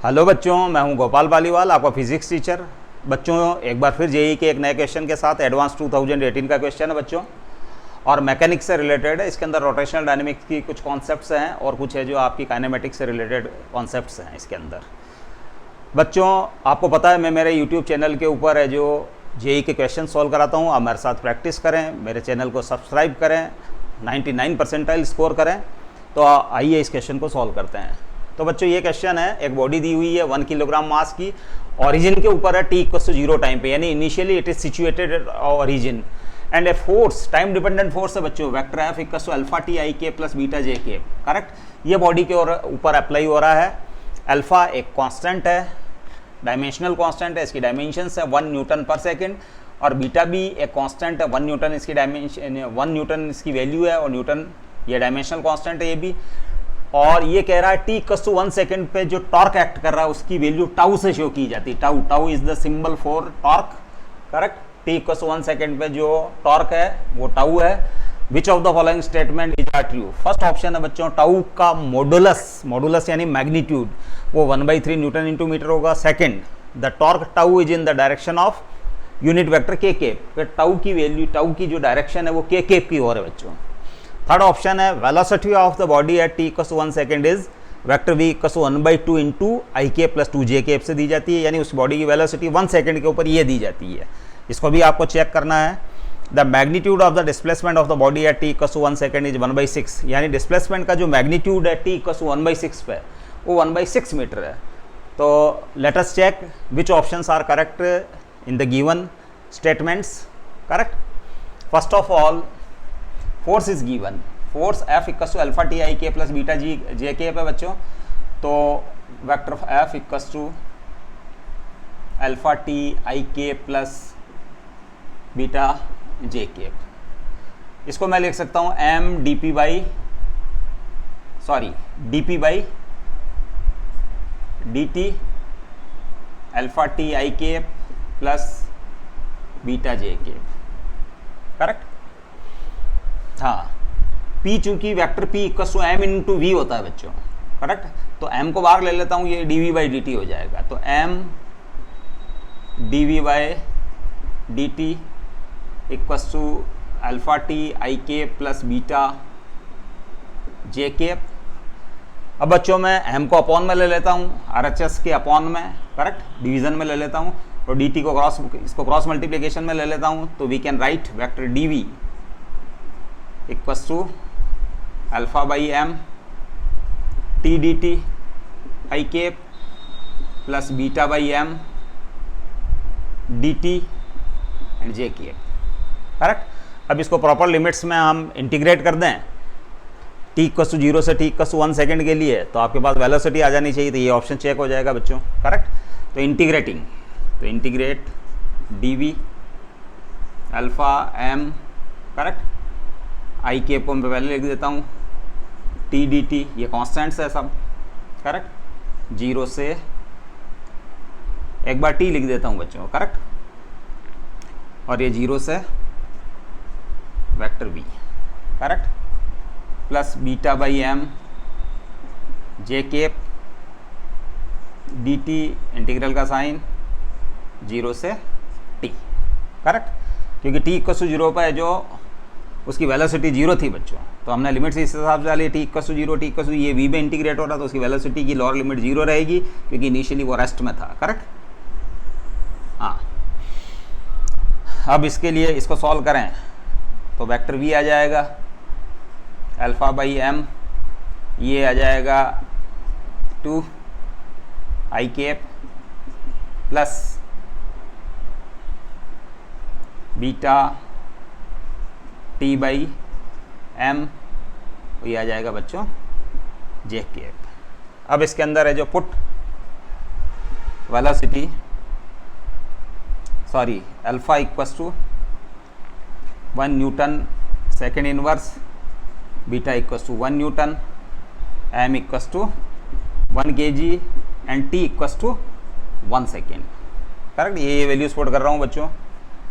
Hello बच्चों, मैं हूं गोपाल पालीवाल, आपका फिजिक्स टीचर। बच्चों एक बार फिर जेईई के एक नए क्वेश्चन के साथ एडवांस 2018 का क्वेश्चन है बच्चों, और मैकेनिक्स से रिलेटेड है। इसके अंदर रोटेशनल डायनेमिक्स की कुछ कॉन्सेप्ट्स हैं और कुछ है जो आपकी काइनेमेटिक्स से रिलेटेड कॉन्सेप्ट्स हैं इसके अंदर। बच्चों आपको पता है मैं मेरे यूट्यूब चैनल के ऊपर है जो जेईई के क्वेश्चन सॉल्व कराता हूँ। आप मेरे साथ प्रैक्टिस करें, मेरे चैनल को सब्सक्राइब करें, 99 परसेंटाइल स्कोर करें। तो आइए इस क्वेश्चन को सॉल्व करते हैं। तो बच्चों ये क्वेश्चन है, एक बॉडी दी हुई है 1 किलोग्राम मास की, ओरिजिन के ऊपर है t=0 टाइम पे, यानी initially it is situated at origin, and a force, time dependent force है बच्चों, vector F = alpha t i के प्लस बीटा जे के। करेक्ट। ये बॉडी के ऊपर अप्लाई हो रहा है। अल्फा एक कांस्टेंट है, डायमेंशनल कांस्टेंट है, इसकी डायमेंशंस है 1 न्यूटन पर सेकेंड, और बीटा भी एक कांस्टेंट है 1 न्यूटन, इसकी डायमेंशन 1 न्यूटन इसकी वैल्यू है, और न्यूटन ये डायमेंशनल कांस्टेंट है ये भी। और ये कह रहा है t=1 सेकेंड पे जो टॉर्क एक्ट कर रहा है उसकी वैल्यू टाउ से शो की जाती है। Tau is the symbol for torque. Correct. t=1 second पे जो टॉर्क है वो टाउ है। Which of the following statement is are true? First option है बच्चों, टाउ का मॉडुलस यानी मैग्नीट्यूड वो 1/3 न्यूटन इंटू मीटर होगा। Second, the torque tau is in the direction of unit vector k cap. Tau की value, tau की जो direction है वो के केप की ओर है बच्चों। थर्ड ऑप्शन है, velocity of the body at t=1 second is vector v = 1/2 into i के प्लस 2 जे से दी जाती है, यानी उस बॉडी की वेलोसिटी 1 सेकेंड के ऊपर ये दी जाती है। इसको भी आपको चेक करना है। The magnitude of the displacement of the body at t=1 second is 1/6, यानी डिस्प्लेसमेंट का जो मैग्नीट्यूड है t=1/6 पे वो 1/6 मीटर है। तो let us check which options are correct in the given statements. Correct. First of all, force is given, force F = alpha t i के plus beta जी जे के है बच्चों। तो vector F = alpha t i के plus beta j के। इसको मैं लिख सकता हूँ dp by dt alpha t i के प्लस बीटा जे के। करेक्ट। हाँ, P चूंकि vector P = m into v होता है बच्चों। करेक्ट। तो m को बाहर ले लेता हूँ, ये dv/dt हो जाएगा। तो m dv/dt = alpha t i के प्लस बीटा जे के। अब बच्चों मैं m को अपॉन में ले लेता हूँ, RHS के अपॉन में। करेक्ट। डिवीजन में ले लेता हूँ, और dt को इसको क्रॉस मल्टीप्लिकेशन में ले लेता हूँ। तो we can write vector dv = alpha by m t dt i के plus beta by m dt and j के। करेक्ट। अब इसको प्रॉपर लिमिट्स में हम इंटीग्रेट कर दें t=0 से t=1 सेकेंड के लिए, तो आपके पास वेलोसिटी आ जानी चाहिए। तो ये ऑप्शन चेक हो जाएगा बच्चों। करेक्ट। तो integrate dv alpha m। Correct. I के को मैं पहले लिख देता हूँ t dt, ये कॉन्स्टेंट्स है सब। करेक्ट। 0 से एक बार t लिख देता हूँ बच्चों। करेक्ट। और ये 0 से vector v। Correct. Plus beta by m जे के dt, इंटीग्रल का साइन 0 से t। करेक्ट। क्योंकि t=0 पर है जो उसकी वेलोसिटी 0 थी बच्चों, तो हमने लिमिट इस हिसाब से डाली t=0 ये v में इंटीग्रेट हो रहा, तो उसकी वेलोसिटी की लोअर लिमिट 0 रहेगी, क्योंकि इनिशियली वो रेस्ट में था। करेक्ट। हाँ, अब इसके लिए इसको सॉल्व करें तो वेक्टर v आ जाएगा अल्फा बाई m, ये आ जाएगा 2 आई के plus beta t by m, ये आ जाएगा बच्चों जे के। अब इसके अंदर है जो put velocity, alpha = 1 Newton second inverse, beta = 1 Newton, m = 1 kg and t = 1 second. Correct. ये वैल्यूज पुट कर रहा हूँ बच्चों।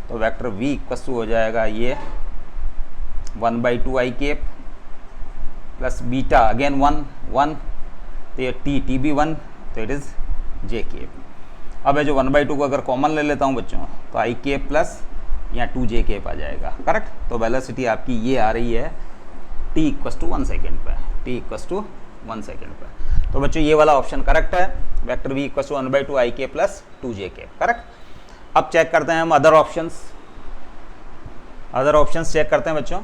तो वेक्टर v हो जाएगा ये 1/2 आई के प्लस बीटा अगेन 1 1, तो ये टी भी 1, तो इट इज़ जे केप। अब है जो 1/2 को अगर कॉमन ले लेता हूँ बच्चों, तो आई केप प्लस यहाँ 2 जे केप आ जाएगा, करेक्ट। तो वेलोसिटी आपकी ये आ रही है t = 1 सेकेंड पे, t = 1 सेकेंड पे। तो बच्चों ये वाला ऑप्शन करेक्ट है, वेक्टर v = 1/2 आई के प्लस 2 जे केप, करेक्ट। अब चेक करते हैं हम अदर ऑप्शंस, चेक करते हैं बच्चों।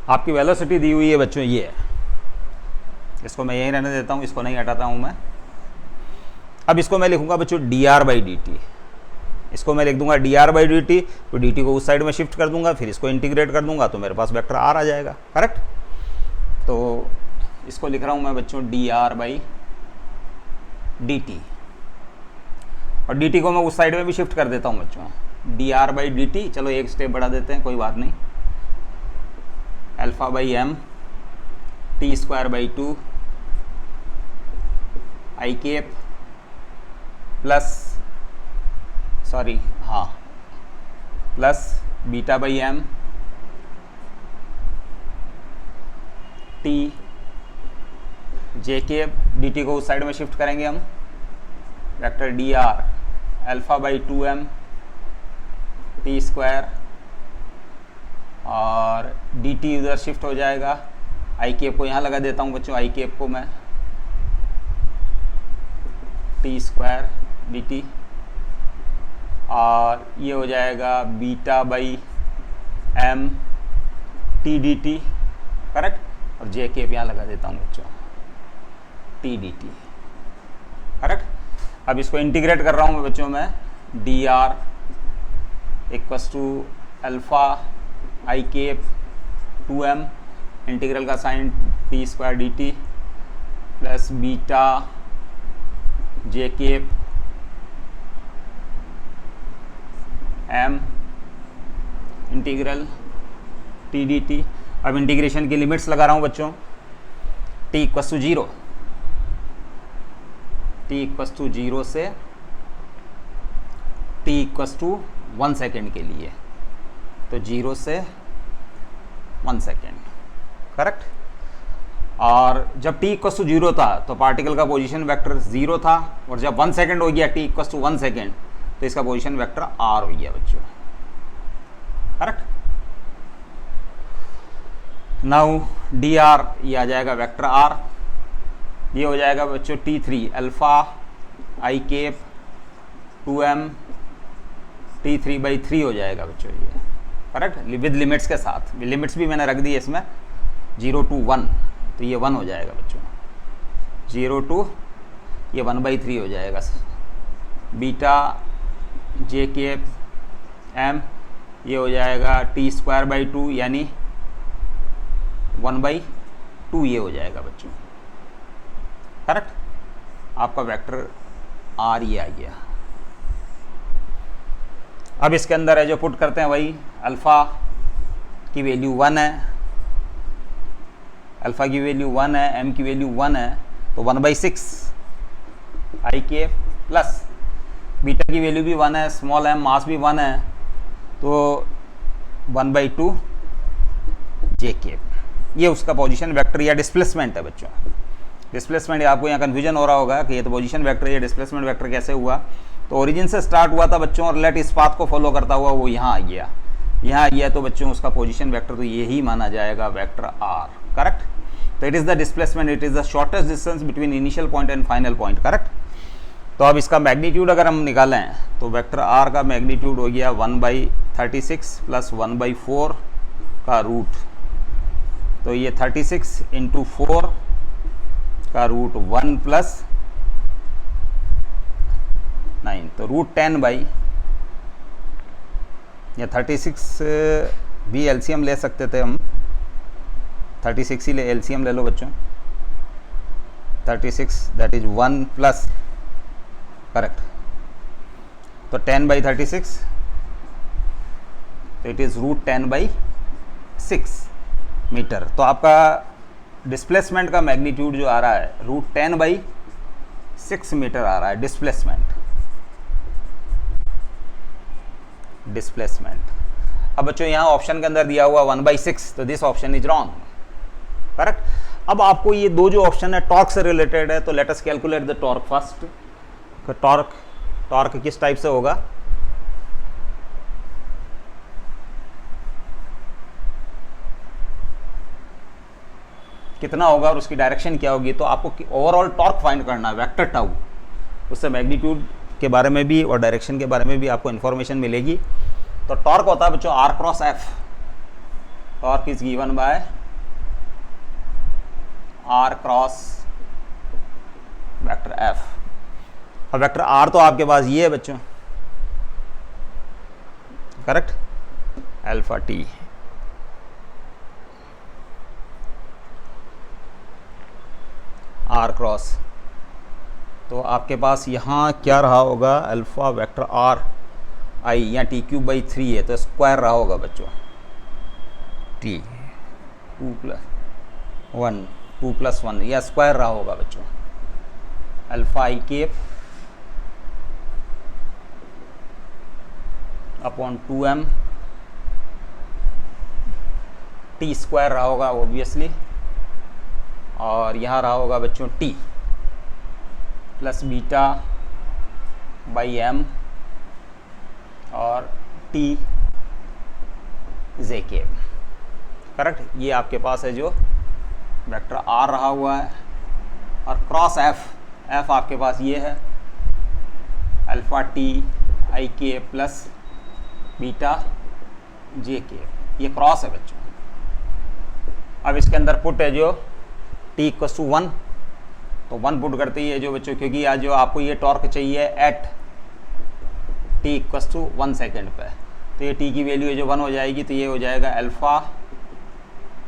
आपकी वेलोसिटी दी हुई है बच्चों, ये है, इसको मैं यहीं रहने देता हूँ, इसको नहीं हटाता हूँ मैं। अब इसको मैं लिखूंगा बच्चों dr/dt, इसको मैं लिख दूंगा dr/dt, तो dt को उस साइड में शिफ्ट कर दूंगा, फिर इसको इंटीग्रेट कर दूंगा, तो मेरे पास वेक्टर r आ जाएगा, करेक्ट। तो इसको लिख रहा हूँ मैं बच्चों dr/dt, और dt को मैं उस साइड में भी शिफ्ट कर देता हूँ बच्चों, dr/dt। चलो एक स्टेप बढ़ा देते हैं, कोई बात नहीं, α/m t² 2 i cap plus β/m t j cap. dt को उस साइड में शिफ्ट करेंगे हम, वेक्टर dr α/2m t², और dt उधर शिफ्ट हो जाएगा, आई केप को यहाँ लगा देता हूँ बच्चों, आई केप को मैं t² dt, और ये हो जाएगा β/m t dt, करेक्ट। और जे केप यहाँ लगा देता हूँ बच्चों, t dt, करेक्ट। अब इसको इंटीग्रेट कर रहा हूँ मैं बच्चों, मैं dr = alpha i cap 2m, integral का sign t² dt plus beta j cap m integral t dt। अब इंटीग्रेशन की लिमिट्स लगा रहा हूँ बच्चों, t = 0, से t = 1 सेकेंड के लिए, तो 0 से 1 सेकेंड, करेक्ट। और जब t = 0 था तो पार्टिकल का पोजीशन वेक्टर 0 था, और जब 1 सेकेंड हो गया t = 1 सेकेंड, तो इसका पोजीशन वेक्टर r हो गया बच्चों, करेक्ट। नाउ dr ये आ जाएगा वेक्टर r, ये हो जाएगा बच्चों t3 alpha i cap 2m t3/3 हो जाएगा बच्चों, ये करेक्ट, विद लिमिट्स के साथ। लिमिट्स भी मैंने रख दी है इसमें, 0 to 1, तो ये 1 हो जाएगा बच्चों, 0 to ये 1/3 हो जाएगा, बीटा जे केप m ये हो जाएगा t² 2 यानी 1/2 ये हो जाएगा बच्चों, करेक्ट। आपका वेक्टर r ये आ गया। अब इसके अंदर है जो पुट करते हैं वही, अल्फ़ा की वैल्यू 1 है, अल्फ़ा की वैल्यू 1 है, m की वैल्यू 1 है, तो 1/6 आई के प्लस बीटा की वैल्यू भी 1 है, स्मॉल m मास भी 1 है, तो 1/2 जे केप। ये उसका पोजीशन वेक्टर या डिस्प्लेसमेंट है बच्चों। डिस्प्लेसमेंट, आपको यहाँ कन्फ्यूजन हो रहा होगा कि ये तो पोजीशन वेक्टर, ये डिस्प्लेसमेंट वेक्टर कैसे हुआ। तो ओरिजिन से स्टार्ट हुआ था बच्चों, और लेट इस पाथ को फॉलो करता हुआ वो यहाँ आ गया, तो बच्चों उसका पोजीशन वेक्टर तो यही माना जाएगा वेक्टर r, करेक्ट। तो it is the displacement, it is the shortest distance between initial point and final point, correct. तो अब इसका मैग्नीट्यूड अगर हम निकालें तो वेक्टर r का मैग्नीट्यूड हो गया 1/36 प्लस 1/4 का रूट, तो ये 36 × 4 का रूट 1 प्लस 9, तो √10 या 36 भी एलसीएम ले सकते थे हम, 36 ही एलसीएम ले लो बच्चों, 36 दैट इज 1 प्लस, करेक्ट। तो 10/36, तो इट इज़ √10/6 मीटर। तो आपका डिस्प्लेसमेंट का मैग्नीट्यूड जो आ रहा है √10/6 6 मीटर आ रहा है डिस्प्लेसमेंट। अब बच्चों यहाँ ऑप्शन के अंदर दिया हुआ 1/6, तो this option is wrong, correct. अब आपको ये दो जो ऑप्शन है टॉर्क से रिलेटेड है, तो let us calculate the torque first. Torque किस टाइप से होगा, कितना होगा और उसकी डायरेक्शन क्या होगी, तो आपको ओवरऑल टॉर्क फाइंड करना है, वेक्टर टाउ। उससे मैग्नीट्यूड के बारे में भी और डायरेक्शन के बारे में भी आपको इन्फॉर्मेशन मिलेगी। तो टॉर्क होता है बच्चों R cross F। Torque is given by R cross vector F। अब वेक्टर R तो आपके पास ये है बच्चों, correct, alpha T. R cross, तो आपके पास यहाँ क्या रहा होगा, अल्फा वेक्टर R आई या t³/3 है, तो स्क्वायर रहा होगा बच्चों t 2+1 या स्क्वायर रहा होगा बच्चों, alpha i cap upon 2m, t square रहा होगा ऑब्वियसली, और यहाँ रहा होगा बच्चों t plus beta by m और t जे के, करेक्ट। ये आपके पास है जो वेक्टर R रहा हुआ है, और क्रॉस f आपके पास ये है अल्फा टी आई के प्लस बीटा जे के, ये क्रॉस है बच्चों। अब इसके अंदर पुट है जो t = 1, तो 1 पुट करते ही है जो बच्चों, क्योंकि आज जो आपको ये टॉर्क चाहिए एट t = 1 सेकेंड पे, तो ये t की वैल्यू है जो 1 हो जाएगी, तो ये हो जाएगा alpha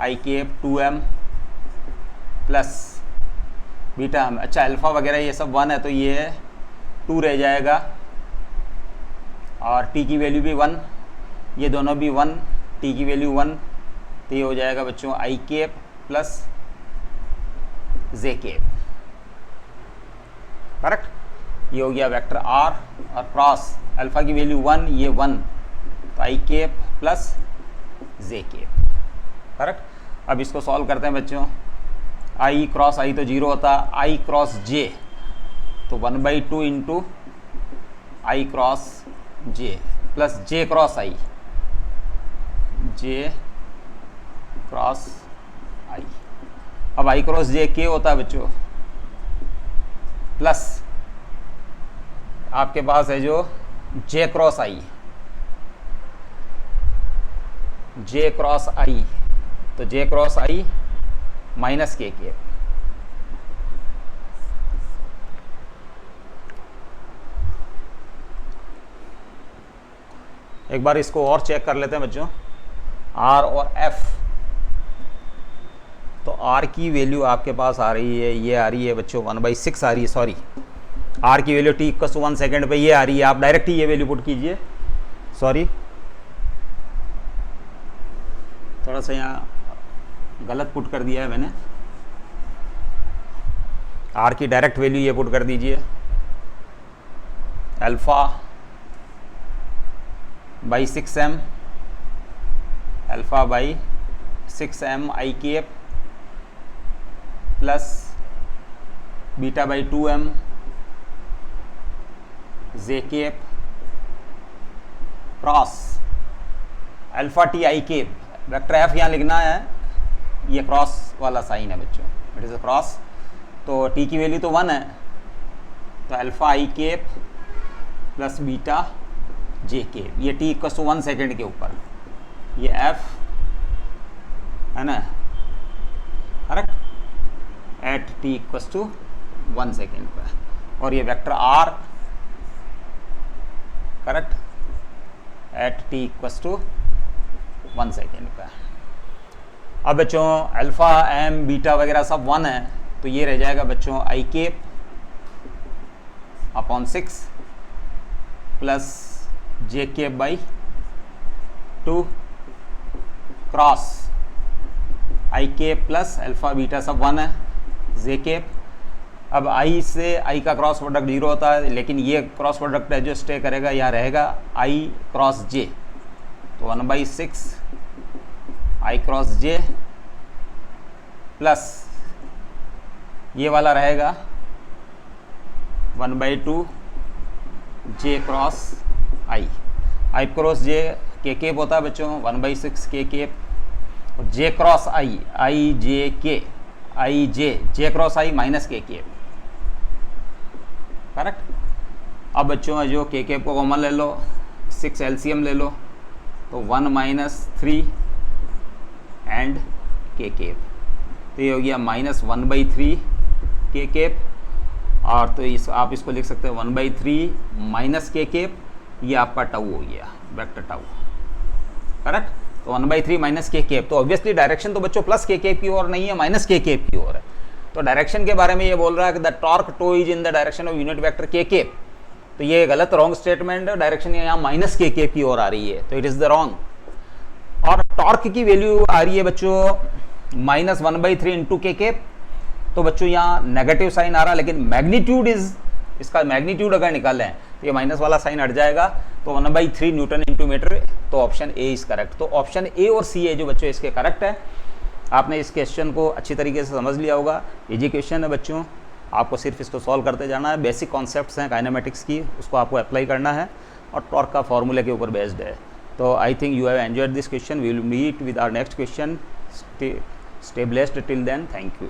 i cap 2m plus beta m। अच्छा, अल्फा वगैरह ये सब 1 है, तो ये 2 रह जाएगा, और t की वैल्यू भी 1, ये दोनों भी 1, t की वैल्यू 1, तो ये हो जाएगा बच्चों i cap plus j cap, correct. ये हो गया वेक्टर R, और क्रॉस अल्फा की वैल्यू 1, ये 1, तो i cap plus j cap, correct. अब इसको सॉल्व करते हैं बच्चों, i क्रॉस i तो 0 होता, i क्रॉस j, तो 1/2 into i cross j plus j cross i, j cross i। अब i क्रॉस j k होता है बच्चों, प्लस आपके पास है जो j cross i, j cross i, तो j क्रॉस i माइनस के। एक बार इसको और चेक कर लेते हैं बच्चों, R और F। तो R की वैल्यू आपके पास आ रही है, ये आ रही है बच्चों 1/6 आ रही है, सॉरी, R की वैल्यू t = 1 सेकेंड पे ये आ रही है, आप डायरेक्ट ही ये वैल्यू पुट कीजिए, सॉरी थोड़ा सा यहाँ गलत पुट कर दिया है मैंने, R की डायरेक्ट वैल्यू ये पुट कर दीजिए, alpha by 6m, alpha by 6m i cap plus beta by 2m j cap cross alpha t i cap. Vector F यहाँ लिखना है, ये क्रॉस वाला साइन है बच्चों, इट इज़ अ क्रॉस, तो टी की वैल्यू तो 1 है, तो alpha i cap plus beta j cap, ये t = 1 सेकेंड के ऊपर, ये f है ना, करेक्ट, एट t = 1 सेकेंड पर, और ये vector r, correct, at t = 1 second पर। अब बच्चों अल्फा m बीटा वगैरह सब 1 है, तो ये रह जाएगा बच्चों i cap upon 6 plus j cap by 2 cross i cap plus alpha beta सब 1 है, जे केप अब आई से आई का क्रॉस प्रोडक्ट 0 होता है, लेकिन ये क्रॉस प्रोडक्ट है जो स्टे करेगा, यहाँ रहेगा आई क्रॉस जे, तो 1/6 आई क्रॉस जे प्लस ये वाला रहेगा 1/2 जे क्रॉस आई। आई क्रॉस जे के केप होता है बच्चों 1/6 के केप, और जे क्रॉस आई आई जे के आई जे क्रॉस आई माइनस के केप, करेक्ट। अब बच्चों जो के केप को कॉमन ले लो, 6 एलसीएम ले लो, तो 1 - 3 एंड के केप, तो ये हो गया -1/3 के केप, और तो इस आप इसको लिख सकते हैं 1/3 माइनस के केप, ये आपका टाउ हो गया, वेक्टर टाउ, करेक्ट। तो 1/3 माइनस के केप, तो ऑब्वियसली डायरेक्शन तो बच्चों प्लस के केप की ओर नहीं है, माइनस के केप की ओर है। तो डायरेक्शन के बारे में ये बोल रहा है कि the torque tau is in the direction of unit vector k cap, तो ये गलत रॉन्ग स्टेटमेंट है, डायरेक्शन यहाँ माइनस के केप की ओर आ रही है, तो इट इज द रॉन्ग। और टॉर्क की वैल्यू आ रही है बच्चों -1/3 इंटू के केप, तो बच्चों यहाँ नेगेटिव साइन आ रहा है, लेकिन मैग्नीट्यूड इज, इसका मैग्नीट्यूड अगर निकालें तो ये माइनस वाला साइन हट जाएगा, तो 1/3 न्यूटन इंटू मीटर, तो ऑप्शन ए इज करेक्ट। तो ऑप्शन ए और सी है जो बच्चों इसके करेक्ट है। आपने इस क्वेश्चन को अच्छी तरीके से समझ लिया होगा, इजी क्वेश्चन है बच्चों, आपको सिर्फ इसको सॉल्व करते जाना है। बेसिक कॉन्सेप्ट्स हैं काइनेमेटिक्स की, उसको आपको अप्लाई करना है, और टॉर्क का फॉर्मूले के ऊपर बेस्ड है। तो I think you have enjoyed this question, we will meet with our next question. Stay blessed till then, thank you.